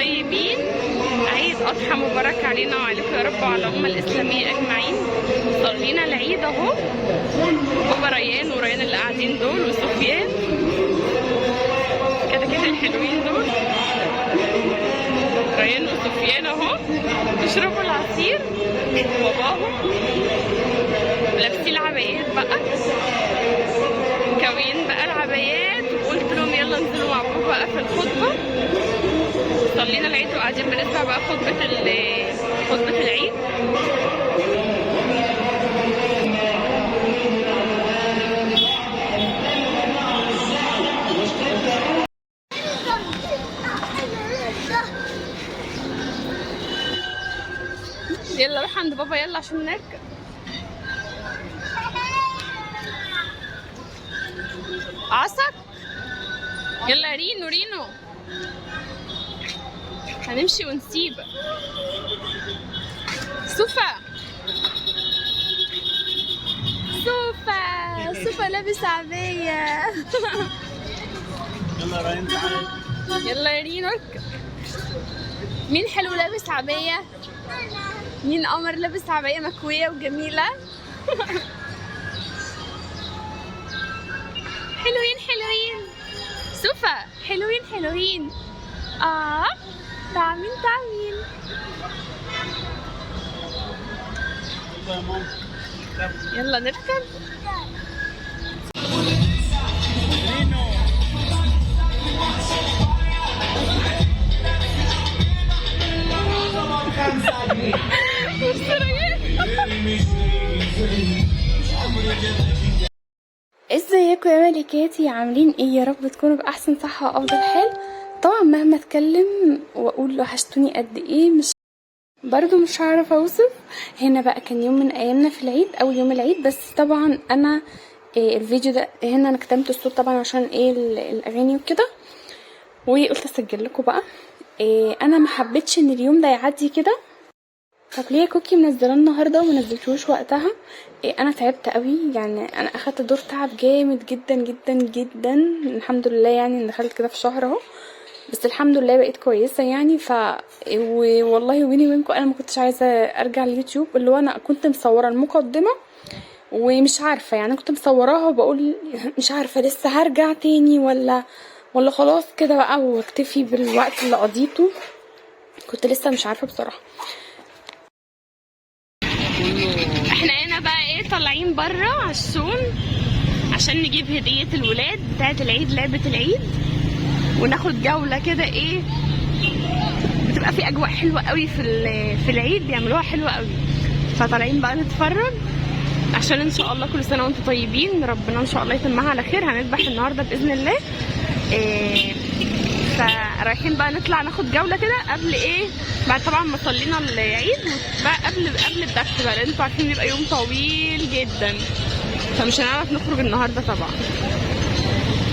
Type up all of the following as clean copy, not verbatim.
طيبين. عيد اضحى مبارك علينا وعليكم يا رب وعلى الامه الاسلاميه اجمعين. صلينا العيد اهو. بابا ريان وريان اللي قاعدين دول وسفيان كده الحلوين دول. ريان وسفيان اهو بيشربوا العصير وباباهم لابسين العبايات بقى، مكويين بقى العبايات، وقلت لهم يلا انزلوا مع بابا بقى في الخطبه. صلينا العيد وقاعدين بنسمع بقى خطبه العيد. يلا روح عند بابا يلا عشان نركب. عصك يلا رينو هنمشي ونسيب. سوفا لابس عباية. يلا ريان تعالى. يلا يا رينو اركب. مين حلو لابس عباية؟ مين قمر لابس عباية مكوية وجميلة؟ حلوين سوفا حلوين. تعمين. يلا نركب. ازيكم يا ملكاتي، عاملين ايه؟ يا رب تكونوا باحسن صحه وافضل حال. طبعا مهما اتكلم واقول وحشتوني قد ايه مش هعرف اوصف. هنا بقى كان يوم من ايامنا في العيد، اول يوم العيد، بس طبعا انا الفيديو ده هنا انا كتمت الصوت طبعا عشان الاغاني وكده، وقلت اسجل لكم بقى. انا ما حبيتش ان اليوم ده يعدي كده. طب ليه كوكي منزله النهارده وما نزلتوش وقتها؟ انا تعبت قوي، يعني انا اخدت دور تعب جامد جدا. الحمد لله يعني دخلت كده في شهر اهو، بس الحمد لله بقيت كويسه يعني. والله بيني وبينكم انا ما كنتش عايزه ارجع اليوتيوب، اللي هو انا كنت مصوره المقدمه ومش عارفه، يعني كنت مصوراها وبقول مش عارفه لسه هرجع تاني ولا خلاص كده بقى واكتفي بالوقت اللي قضيته. كنت لسه مش عارفه بصراحه. احنا هنا بقى طالعين بره على السون عشان نجيب هديه الولاد بتاعه العيد، لعبه العيد، وناخد جوله كده. بتبقى في اجواء حلوه قوي في العيد، بيعملوها حلوه قوي. فطالعين بقى نتفرج عشان ان شاء الله كل سنه وانتم طيبين، ربنا ان شاء الله يتمها على خير. هنذبح النهارده باذن الله. فرايحين بقى نطلع ناخد جوله كده قبل بعد طبعا ما صلينا العيد، بقى قبل الذبح بقى، لان انتوا عارفين بيبقى يوم طويل جدا، فمش هنعرف نخرج النهارده طبعا.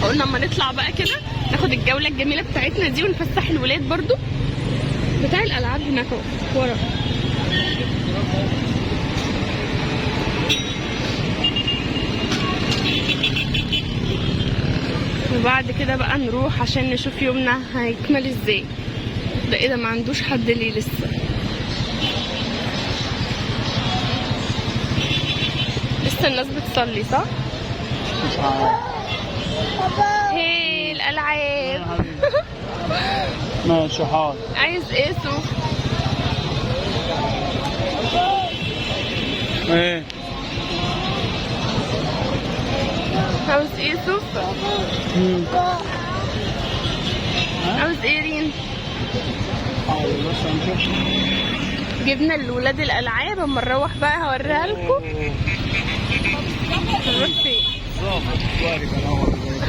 قلنا اما نطلع بقى كده ناخد الجوله الجميله بتاعتنا دي ونفسح الولاد برضو. بتاع الالعاب هناك ورا. وبعد كده بقى نروح عشان نشوف يومنا هيكمل ازاي. ده ده ما عندوش حد ليه لسه الناس بتصلي صح؟ مش عارف. هي الالعاب. ماشي حاضر. عايز ايه سوف؟ ايه عاوز ايه سوف؟ عاوز ايه رين؟ جبنا لولاد الالعاب، اما نروح بقى هوريها لكم. هنروح فين؟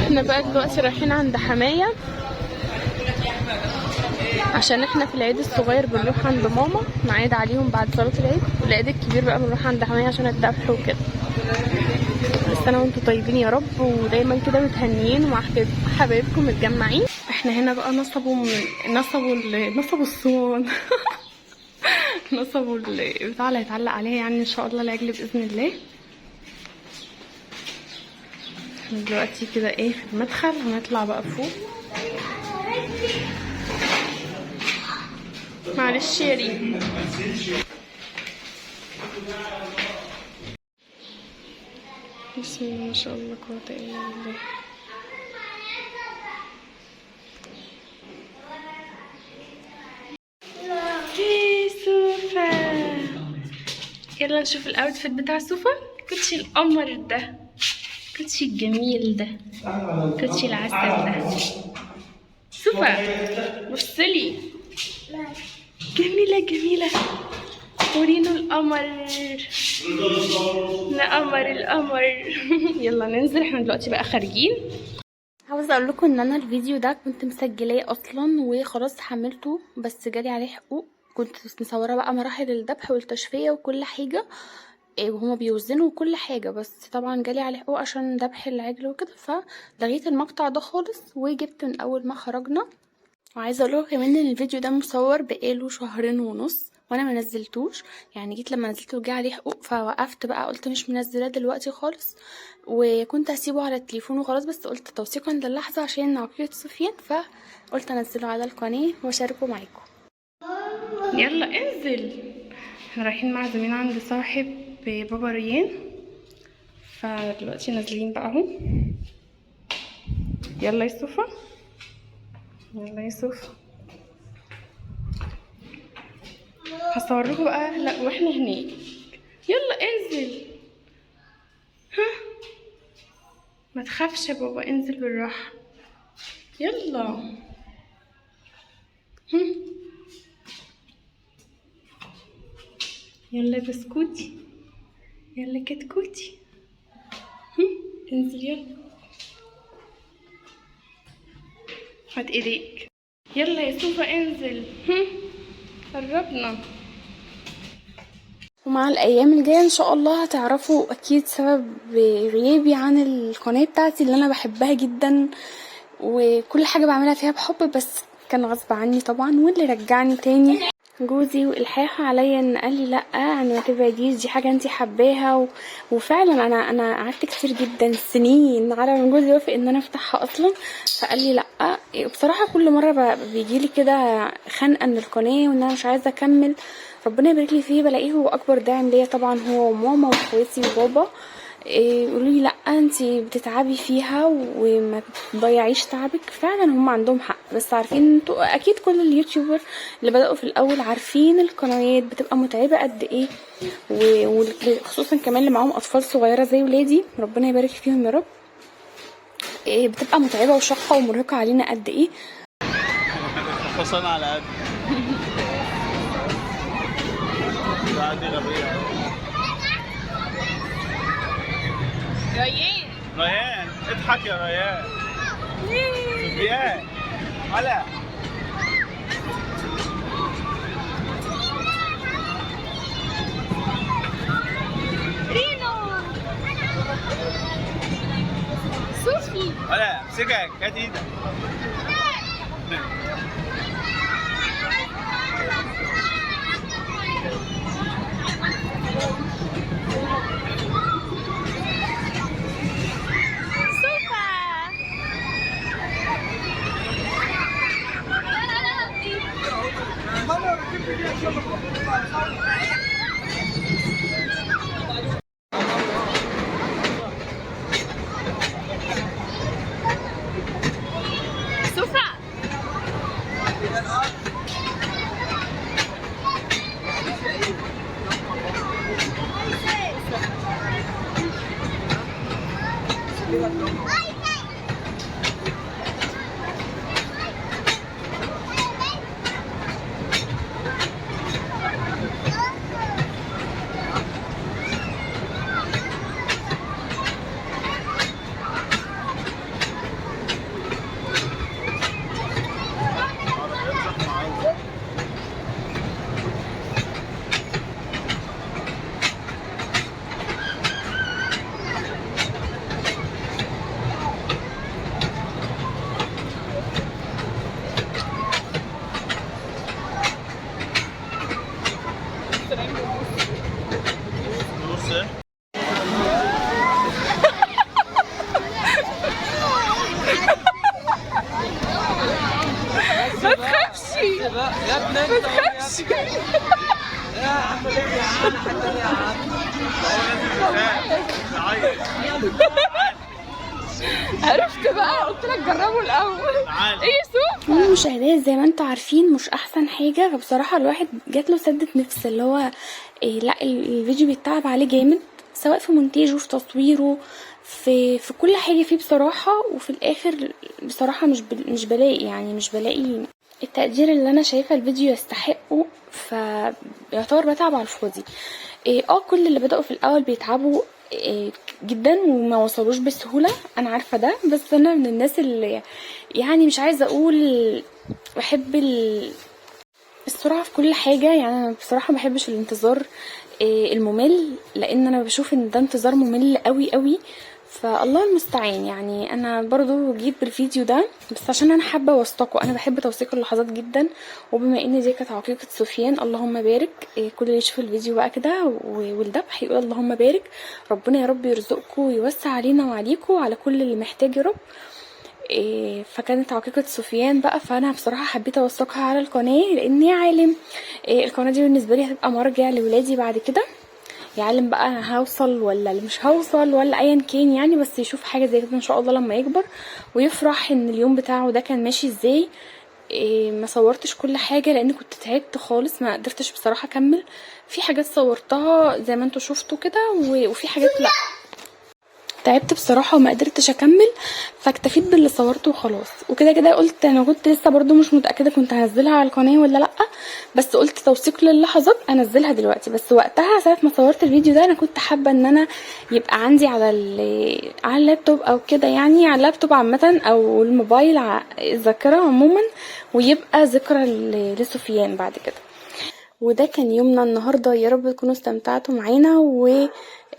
احنا بقى دلوقتي رايحين عند حمايه عشان احنا في العيد الصغير بنروح عند ماما نعيد عليهم بعد صلاه العيد، والعيد الكبير بقى بنروح عند حمايه عشان الذبح وكده. كل سنه وانتم طيبين يا رب، ودايما كده متهنيين ومع حبايبكم متجمعين. احنا هنا بقى نصبوا الصون. نصبوا البتاع اللي هيتعلق عليها يعني ان شاء الله العجل باذن الله. احنا دلوقتي كده في المدخل، هنطلع بقى فوق. معلش يا ريم. بسم الله ما شاء الله لا قوة الا بالله. هي سوفا، يلا نشوف الاوتفيت بتاع سوفا. كوتشي القمر ده، كوتشي الجميل ده، كوتشي العسل ده. سوفا بصلي، جميلة جميلة. ورينو القمر، نقمر القمر. يلا ننزل، احنا دلوقتي بقى خارجين. عاوزه اقول لكم ان انا الفيديو ده كنت مسجلاه اصلا وخلاص حملته، بس جالي عليه حقوق. كنت مصوره بقى مراحل الذبح والتشفيه وكل حاجه، وهما بيوزنوا كل حاجه، بس طبعا جالي عليه حقوق عشان ذبح العجل وكده، فلغيت المقطع ده خالص وجبت من اول ما خرجنا. وعايزه اقول لكم كمان ان الفيديو ده مصور بقاله 2.5 شهر وانا ما نزلتوش، يعني جيت لما نزلته جه عليه حقوق فوقفت بقى، قلت مش منزلاه دلوقتي خالص، وكنت هسيبه على التليفون وخلاص، بس قلت توثيقا للحظه عشان عقيدة سفيان، فقلت انزله على القناه واشاركه معاكم. يلا انزل، احنا رايحين معزومين عند صاحب بابا ريان، فدلوقتي نازلين بقى اهو. يلا يا صوفا، يلا يا صوفا، هصوركم بقى لا واحنا هناك. يلا انزل، ها ما تخافش يا بابا، انزل بالراحه. يلا هم. يلا يا بسكوتي، يلا كتكوتي، هم. انزل يلا، هات ايديك. يلا يا سوفا انزل، هم. قربنا. ومع الايام الجايه ان شاء الله هتعرفوا اكيد سبب غيابي عن القناه بتاعتي اللي انا بحبها جدا وكل حاجه بعملها فيها بحب، بس كان غصب عني طبعا. واللي رجعني تاني جوزي والحاح عليا ان قال لي لا انا ما تبعديش، دي حاجه انتي حباها وفعلا انا قعدت كتير جدا سنين على ما جوزي وافق ان انا افتحها اصلا، فقال لي لا. بصراحه كل مره بيجيلي كده خنقه من القناه وان انا مش عايزه اكمل، ربنا يبارك لي فيه، بلاقيه هو اكبر داعم ليا طبعا، هو وماما واخواتي وبابا. يقولوا لي لا انتي بتتعبي فيها وما تضيعيش تعبك، فعلا هم عندهم حق، بس عارفين انتوا اكيد كل اليوتيوبر اللي بدأوا في الاول عارفين القنوات بتبقى متعبة قد ايه، وخصوصا كمان اللي معاهم اطفال صغيرة زي ولادي ربنا يبارك فيهم يا رب، بتبقى متعبة وشاقة ومرهقة علينا قد ايه. فصلنا على قد بعد غبية. ريان ريان اضحك يا ريان. سفيان هلا. رينو صوفي هلا امسكك، هات ايدك. تخافش يا ابني ما تخافش. يا عم ليه يا عم حتى يا عم عرفت بقى، قلت لك جربوا الاول. تعال. ايه سوف المشاهدات زي ما انتوا عارفين مش احسن حاجه، فبصراحه الواحد جات له سدة نفس اللي هو إيه، لا الفيديو بيتعب عليه جامد، سواء في مونتاجه في تصويره في كل حاجه فيه بصراحه، وفي الاخر بصراحه مش بلاقي، يعني مش بلاقي التقدير اللي انا شايفه الفيديو يستحقه، فيعتبر بتعب على الفاضي. كل اللي بدأوا في الاول بيتعبوا جدا وما وصلوش بسهولة، انا عارفة ده، بس انا من الناس اللي يعني مش عايزة اقول بحب السرعة في كل حاجة، يعني انا بصراحة ما بحبش الانتظار الممل، لان انا بشوف ان ده انتظار ممل قوي قوي، فالله المستعان. يعني انا برضو جيت بالفيديو ده بس عشان انا حابه اوثقه، انا بحب توثيق اللحظات جدا، وبما ان دي كانت عقيقه سفيان اللهم بارك، كل اللي يشوف الفيديو بقى كده والذبح يقول اللهم بارك، ربنا يا رب يرزقكم ويوسع علينا وعليكم على كل اللي محتاج يا رب. فكانت عقيقة سفيان بقى، فانا بصراحة حبيت اوثقها على القناة لاني عالم. القناة دي بالنسبة لي هتبقى مرجع لولادي بعد كده، يعلم بقى انا هوصل ولا مش هوصل ولا ايا كان يعني، بس يشوف حاجة زي كده ان شاء الله لما يكبر ويفرح ان اليوم بتاعه ده كان ماشي ازاي. ما صورتش كل حاجة لان كنت تعبت خالص، ما قدرتش بصراحة اكمل، في حاجات صورتها زي ما انتوا شفتوا كده وفي حاجات لا تعبت بصراحة وما قدرتش اكمل، فاكتفيت باللي صورته وخلاص. وكده كده قلت انا كنت لسه برضو مش متأكدة كنت هنزلها على القناة ولا لأ، بس قلت توثيق للحظات انزلها دلوقتي. بس وقتها ساعة ما صورت الفيديو ده انا كنت حابة ان انا يبقى عندي على اللابتوب او كده، يعني على اللابتوب عامة او الموبايل الذاكرة عموما، ويبقى ذكرى لسفيان بعد كده. وده كان يومنا النهاردة، يا رب تكونوا استمتعتوا معانا،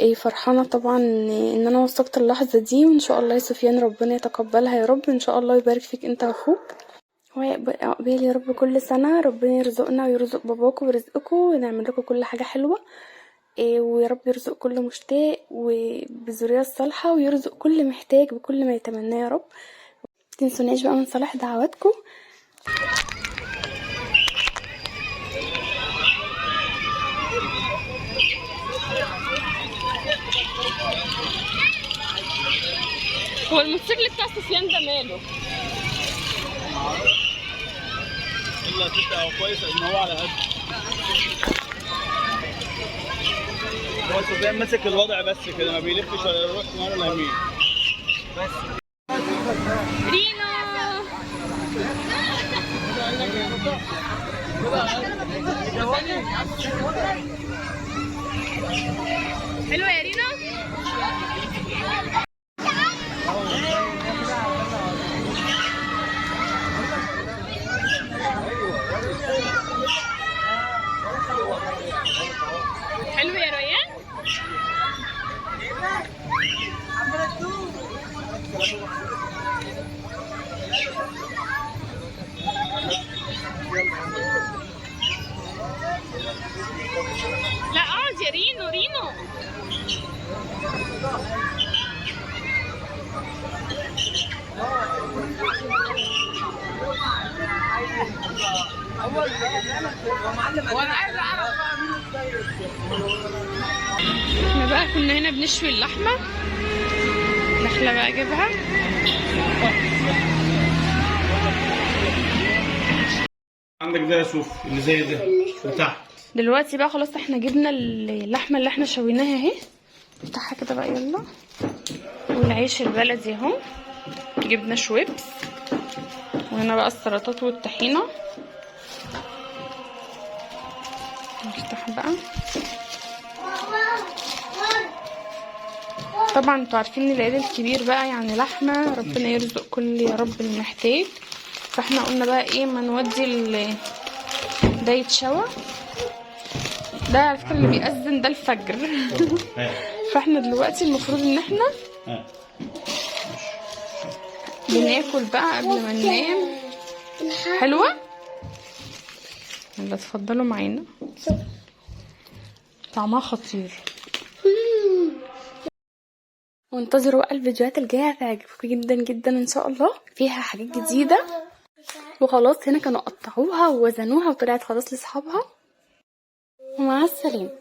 وفرحانة طبعا ان انا وثقت اللحظة دي، وان شاء الله يا سفيان ربنا يتقبلها يا رب، ان شاء الله يبارك فيك انت واخوك، وعقبال يا رب كل سنة ربنا يرزقنا ويرزق باباكم ورزقكم ونعمل لكم كل حاجة حلوة، ويا رب يرزق كل مشتاق وبالذرية الصالحة، ويرزق كل محتاج بكل ما يتمناه يا رب. متنسوناش بقى من صالح دعواتكم. هو الموتوسيكل بتاع سفيان ده ماله؟ يلا تبقى كويس ان هو على قد هو سفيان ماسك الوضع بس كده، ما بيلفش ولا يروح شمال ولا يمين بس. رينو حلوة يا رينا. حلو يا ريان. لا اقعد يا رينو. وانا عايز اعرف احنا بقى كنا هنا بنشوي اللحمه، داخله بقى اجيبها. عندك ده يا سوف اللي زي ده بتاعك دلوقتي بقى خلاص احنا جبنا اللحمه اللي احنا شويناها اهي، افتحها كده بقى يلا، والعيش البلدي اهو، جبنا شويبس، وهنا بقى السلطات والطحينه. نفتح بقى. طبعا انتوا عارفين العيد الكبير بقى يعني لحمه، ربنا يرزق كل يا رب المحتاج، فاحنا قلنا بقى ايه ما نودي ده يتشوى، ده على فكره اللي بيأذن ده الفجر فاحنا دلوقتي المفروض ان احنا بناكل بقى قبل ما ننام. حلوه، يلا اتفضلوا معانا، طعمها خطير. وانتظروا بقى الفيديوهات الجايه هتعجبكم جدا جدا ان شاء الله، فيها حاجات جديده. وخلاص هنا كانوا قطعوها ووزنوها وطلعت خلاص لاصحابها. ومع السلامة.